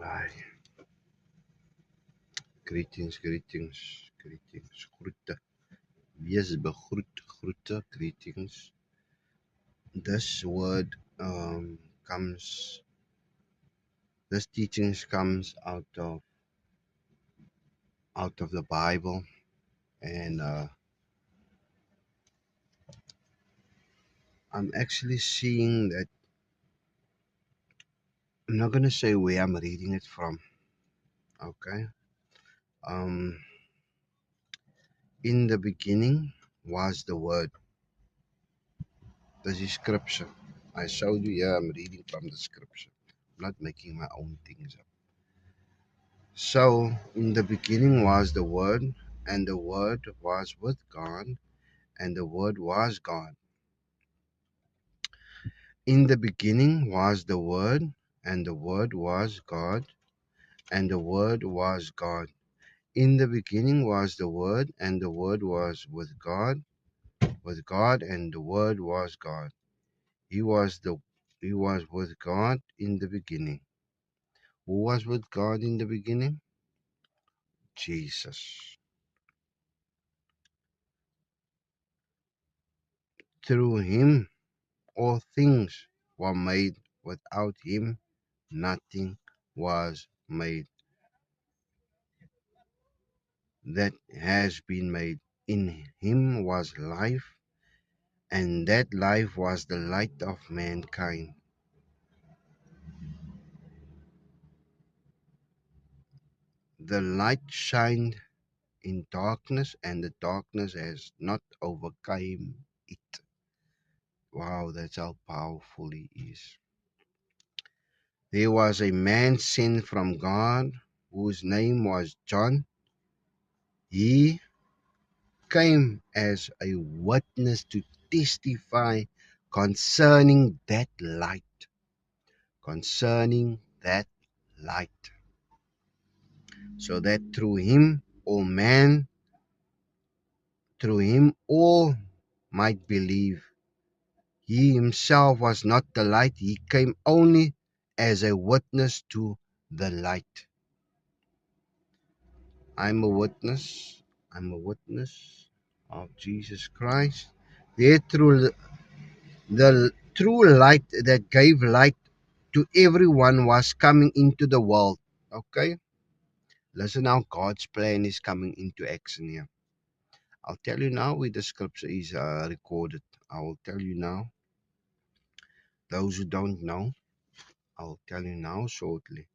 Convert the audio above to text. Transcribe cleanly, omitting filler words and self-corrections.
Alright. Greetings. Groete. Wees begroet, groete, greetings. This word comes, this teachings comes out of the Bible, and I'm actually seeing that. I'm not gonna say where I'm reading it from. Okay. Um, in the beginning was the word. This is scripture. I showed you here. I'm reading from the scripture. I'm not making my own things up. So, in the beginning was the Word, and the Word was with God, and the Word was God. In the beginning was the Word, and the Word was God, and the Word was God. In the beginning was the Word, and the Word was with God, and the Word was God. He was with God in the beginning. Who was with God in the beginning? Jesus. Through him all things were made. Without him nothing was made that has been made. In him was life, and that life was the light of mankind. The light shined in darkness, and the darkness has not overcome it. Wow, that's how powerful he is. There was a man sent from God whose name was John. He came as a witness to testify concerning that light, concerning that light, so that through him all might believe. He himself was not the light, he came only as a witness to the light. I'm a witness of Jesus Christ. There through the true light that gave light to everyone was coming into the world. Okay? Listen how God's plan is coming into action here. I'll tell you now where the scripture is recorded. I will tell you now. Those who don't know, I'll tell you now shortly.